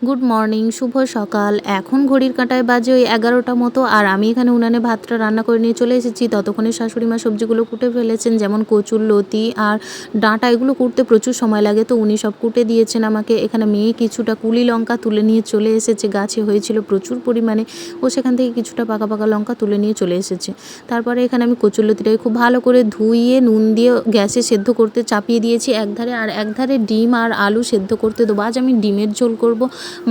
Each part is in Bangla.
গুড মর্নিং, শুভ সকাল। এখন ঘড়ির কাঁটায় বাজে ওই 11টা মতো, আর আমি এখানে উনানে ভাতটা রান্না করে নিয়ে চলে এসেছি। ততক্ষণে শাশুড়ি মা সবজিগুলো কুটে ফেলেছেন, যেমন কচুর লতি আর ডাঁটা। এগুলো কুটতে প্রচুর সময় লাগে, তো উনি সব কুটে দিয়েছেন আমাকে। এখানে মেয়ে কিছুটা কুলি লঙ্কা তুলে নিয়ে চলে এসেছে, গাছে হয়েছিল প্রচুর পরিমাণে। ও সেখান থেকে কিছুটা পাকা পাকা লঙ্কা তুলে নিয়ে চলে এসেছে। তারপরে এখানে আমি কচুর লতিটাকে খুব ভালো করে ধুইয়ে নুন দিয়ে গ্যাসে সেদ্ধ করতে চাপিয়ে দিয়েছি একধারে, আর একধারে ডিম আর আলু সেদ্ধ করতে দেবো। আজ আমি ডিমের ঝোল করব,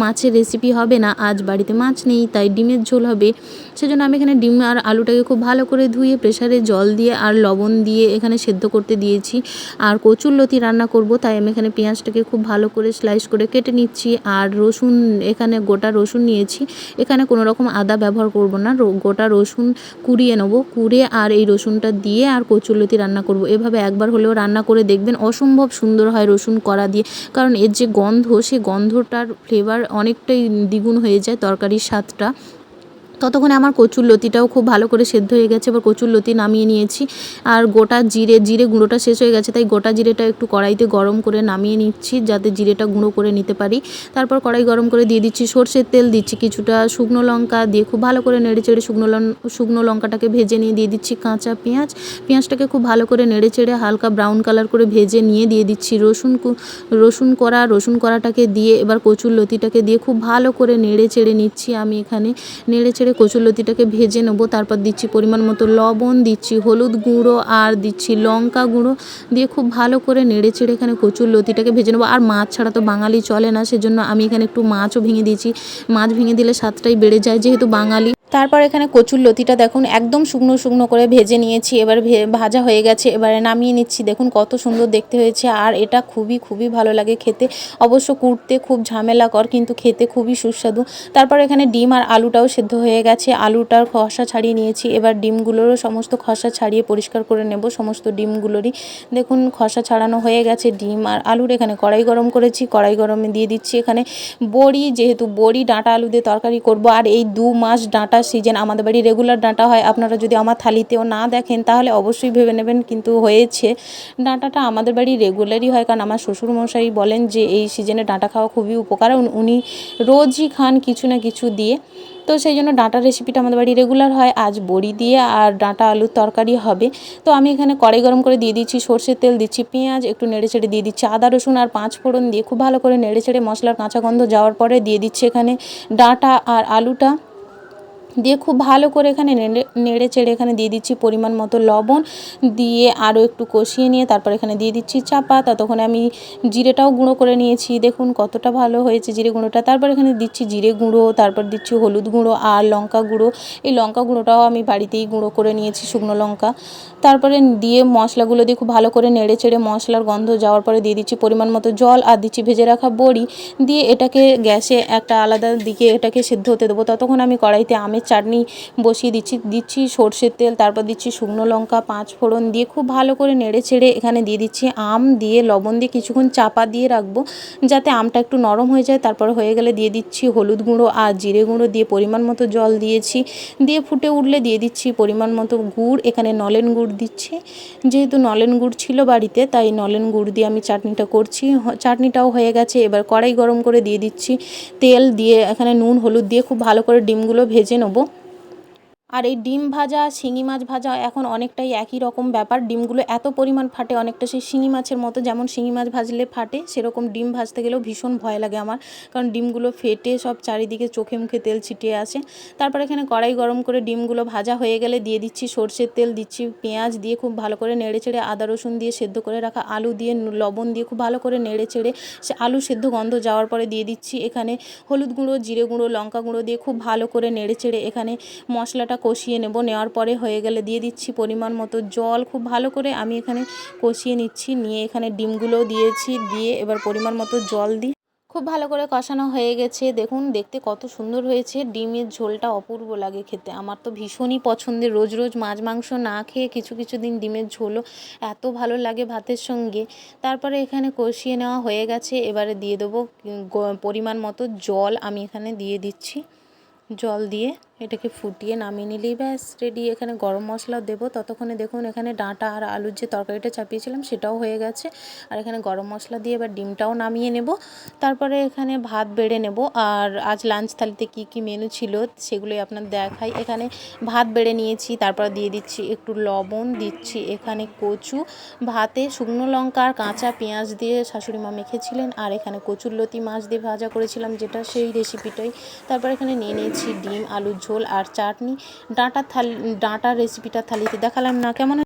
মাছের রেসিপি হবে না। আজ বাড়িতে মাছ নেই, তাই ডিমের ঝোল হবে। সেজন্য আমি এখানে ডিম আর আলুটাকে খুব ভালো করে ধুয়ে প্রেসারে জল দিয়ে আর লবণ দিয়ে এখানে সেদ্ধ করতে দিয়েছি। আর কচুর লতি রান্না করব, তাই আমি এখানে পেঁয়াজটাকে খুব ভালো করে স্লাইস করে কেটে নিচ্ছি। আর রসুন, এখানে গোটা রসুন নিয়েছি। এখানে কোনো রকম আদা ব্যবহার করব না, গোটা রসুন কুড়িয়ে নেবো। কুড়ে আর এই রসুনটা দিয়ে আর কচুর লতি রান্না করব। এভাবে একবার হলেও রান্না করে দেখবেন, অসম্ভব সুন্দর হয় রসুন কড়া দিয়ে। কারণ এর যে গন্ধ, সেই গন্ধটার ফ্লেভার অনেকটাই দ্বিগুণ হয়ে যায় তরকারির স্বাদটা। ততক্ষণে আমার কচুর লতিটাও খুব ভালো করে সেদ্ধ হয়ে গেছে। এবার কচুর লতি নামিয়ে নিয়েছি। আর গোটা জিরে গুঁড়োটা শেষ হয়ে গেছে, তাই গোটা জিরেটা একটু কড়াইতে গরম করে নামিয়ে নিচ্ছি, যাতে জিরেটা গুঁড়ো করে নিতে পারি। তারপর কড়াই গরম করে দিয়ে দিচ্ছি সর্ষের তেল, দিচ্ছি কিছুটা শুকনো লঙ্কা, দিয়ে খুব ভালো করে নেড়ে চেড়ে শুকনো লঙ্কাটাকে ভেজে নিয়ে দিয়ে দিচ্ছি কাঁচা পেঁয়াজটাকে খুব ভালো করে নেড়ে চেড়ে হালকা ব্রাউন কালার করে ভেজে নিয়ে দিয়ে দিচ্ছি রসুন কড়াটাকে দিয়ে এবার কচুর লতিটাকে দিয়ে খুব ভালো করে নেড়ে চেড়ে নিচ্ছি। আমি এখানে নেড়ে চেড়ে কচুর লতিটাকে ভেজে নেবো। তারপর দিচ্ছি পরিমাণ মতো লবণ, দিচ্ছি হলুদ গুঁড়ো আর দিচ্ছি লঙ্কা গুঁড়ো, দিয়ে খুব ভালো করে নেড়ে চেড়ে এখানে কচুর লতিটাকে ভেজে নেবো। আর মাছ ছাড়া তো বাঙালি চলে না, সেজন্য আমি এখানে একটু মাছও ভেঙে দিয়েছি। মাছ ভেঙে দিলে স্বাদটাই বেড়ে যায়, যেহেতু বাঙালি। তারপর এখানে কচুর লতিটা দেখুন একদম শুকনো করে ভেজে নিয়েছি। এবার ভাজা হয়ে গেছে, এবারে নামিয়ে নিচ্ছি। দেখুন কত সুন্দর দেখতে হয়েছে, আর এটা খুবই ভালো লাগে খেতে। অবশ্য কুটতে খুব ঝামেলাকর, কিন্তু খেতে খুবই সুস্বাদু। তারপর এখানে ডিম আর আলুটাও সেদ্ধ হয়ে গেছে, আলুটার খোসা ছাড়িয়ে নিয়েছি। এবার ডিমগুলোরও সমস্ত খোসা ছাড়িয়ে পরিষ্কার করে নেব, সমস্ত ডিমগুলোরই। দেখুন খোসা ছাড়ানো হয়ে গেছে ডিম আর আলুর। এখানে কড়াই গরম করেছি, কড়াই গরমে দিয়ে দিচ্ছি এখানে বড়ি, যেহেতু বড়ি ডাঁটা আলু দিয়ে তরকারি করব। আর এই 2 মাস ডাঁটার সিজন, আমাদের বাড়ি রেগুলার ডাঁটা হয়। আপনারা যদি আমার থালিতেও না দেখেন তাহলে অবশ্যই ভেবে নেবেন, কিন্তু হয়েছে। ডাঁটাটা আমাদের বাড়ি রেগুলারই হয়, কারণ আমার শ্বশুরমশাই বলেন যে এই সিজনে ডাঁটা খাওয়া খুবই উপকার। উনি রোজই খান কিছু না কিছু দিয়ে, তো সেই জন্য ডাঁটার রেসিপিটা আমাদের বাড়ি রেগুলার হয়। আজ বড়ি দিয়ে আর ডাঁটা আলুর তরকারি হবে। তো আমি এখানে কড়াই গরম করে দিয়ে দিচ্ছি সর্ষের তেল, দিচ্ছি পেঁয়াজ, একটু নেড়ে চেড়ে দিয়ে দিচ্ছি আদা রসুন আর 5 ফোড়ন, দিয়ে খুব ভালো করে নেড়ে চেড়ে মশলার কাঁচা গন্ধ যাওয়ার পরে দিয়ে দিচ্ছি এখানে ডাঁটা আর আলুটা, দিয়ে খুব ভালো করে এখানে নেড়ে চেড়ে এখানে দিয়ে দিচ্ছি পরিমাণ মতো লবণ, দিয়ে আরও একটু কষিয়ে নিয়ে তারপর এখানে দিয়ে দিচ্ছি চাপা। ততক্ষণে আমি জিরেটাও গুঁড়ো করে নিয়েছি, দেখুন কতটা ভালো হয়েছে জিরে গুঁড়োটা। তারপর এখানে দিচ্ছি জিরে গুঁড়ো, তারপর দিচ্ছি হলুদ গুঁড়ো আর লঙ্কা গুঁড়ো। এই লঙ্কা গুঁড়োটাও আমি বাড়িতেই গুঁড়ো করে নিয়েছি, শুকনো লঙ্কা। তারপরে দিয়ে মশলাগুলো দিয়ে খুব ভালো করে নেড়ে চেড়ে মশলার গন্ধ যাওয়ার পরে দিয়ে দিচ্ছি পরিমাণ মতো জল, আর দিচ্ছি ভেজে রাখা বড়ি, দিয়ে এটাকে গ্যাসে একটা আলাদা দিকে এটাকে সেদ্ধ হতে দেবো। ততক্ষণ আমি কড়াইতে আমের চাটনি বসিয়ে দিচ্ছি সর্ষের তেল, তারপর দিচ্ছি শুকনো লঙ্কা 5 ফোড়ন, দিয়ে খুব ভালো করে নেড়ে চেড়ে এখানে দিয়ে দিচ্ছি আম, দিয়ে লবণ দিয়ে কিছুক্ষণ চাপা দিয়ে রাখবো, যাতে আমটা একটু নরম হয়ে যায়। তারপর হয়ে গেলে দিয়ে দিচ্ছি হলুদ গুঁড়ো আর জিরে গুঁড়ো, দিয়ে পরিমাণ মতো জল দিয়েছি। দিয়ে ফুটে উঠলে দিয়ে দিচ্ছি পরিমাণ মতো গুড়, এখানে নলেন গুড় দিচ্ছি। যেহেতু নলেন গুড় ছিল বাড়িতে, তাই নলেন গুড় দিয়ে আমি চাটনিটা করছি। চাটনিটাও হয়ে গেছে। এবার কড়াই গরম করে দিয়ে দিচ্ছি তেল, দিয়ে এখানে নুন হলুদ দিয়ে খুব ভালো করে ডিমগুলো ভেজে নেবো। আর এই ডিম ভাজা শিঙি মাছ ভাজা এখন অনেকটাই একই রকম ব্যাপার। ডিমগুলো এত পরিমাণ ফাটে, অনেকটা সেই শিঙি মাছের মতো। যেমন শিঙি মাছ ভাজলে ফাটে, সেরকম ডিম ভাজতে গেলেও ভীষণ ভয় লাগে আমার, কারণ ডিমগুলো ফেটে সব চারিদিকে চোখে মুখে তেল ছিটিয়ে আসে। তারপর এখানে কড়াই গরম করে ডিমগুলো ভাজা হয়ে গেলে দিয়ে দিচ্ছি সর্ষের তেল, দিচ্ছি পেঁয়াজ, দিয়ে খুব ভালো করে নেড়ে চেড়ে আদা রসুন দিয়ে সেদ্ধ করে রাখা আলু দিয়ে লবণ দিয়ে খুব ভালো করে নেড়ে চেড়ে সে আলু সেদ্ধ গন্ধ যাওয়ার পরে দিয়ে দিচ্ছি এখানে হলুদ গুঁড়ো, জিরে গুঁড়ো, লঙ্কা গুঁড়ো, দিয়ে খুব ভালো করে নেড়ে চেড়ে এখানে মশলাটা কষিয়ে নেব। নেওয়ার পরে হয়ে গেলে দিয়ে দিচ্ছি পরিমাণ মতো জল। খুব ভালো করে আমি এখানে কষিয়ে নিচ্ছি, নিয়ে এখানে ডিমগুলোও দিয়েছি, দিয়ে এবার পরিমাণ মতো জল দিই। খুব ভালো করে কষানো হয়ে গেছে। দেখুন দেখতে কত সুন্দর হয়েছে, ডিমের ঝোলটা অপূর্ব লাগে খেতে। আমার তো ভীষণই পছন্দের, রোজ রোজ মাছ মাংস না খেয়ে কিছু দিন ডিমের ঝোলও এত ভালো লাগে ভাতের সঙ্গে। তারপরে এখানে কষিয়ে নেওয়া হয়ে গেছে, এবারে দিয়ে দেবো পরিমাণ মতো জল। আমি এখানে দিয়ে দিচ্ছি জল, দিয়ে এটাকে ফুটিয়ে নামিয়ে নিলেই ব্যাস রেডি। এখানে গরম মশলাও দেবো। ততক্ষণে দেখুন এখানে ডাঁটা আর আলুর যে তরকারিটা চাপিয়েছিলাম সেটাও হয়ে গেছে। আর এখানে গরম মশলা দিয়ে এবার ডিমটাও নামিয়ে নেব। তারপরে এখানে ভাত বেড়ে নেব। আর আজ লাঞ্চ থালিতে কী কী মেনু ছিল সেগুলোই আপনার দেখাই। এখানে ভাত বেড়ে নিয়েছি, তারপর দিয়ে দিচ্ছি একটু লবণ, দিচ্ছি এখানে কচু, ভাতে শুকনো লঙ্কা আর কাঁচা পেঁয়াজ দিয়ে শাশুড়ি মা মেখেছিলেন। আর এখানে কচুরলতি মাছ দিয়ে ভাজা করেছিলাম, যেটা সেই রেসিপিটাই। তারপর এখানে নিয়ে নিয়েছি ডিম, আলুর ঝোল আর চাটনি। ডাঁটার রেসিপিটা থালিতে দেখালাম না, কেমন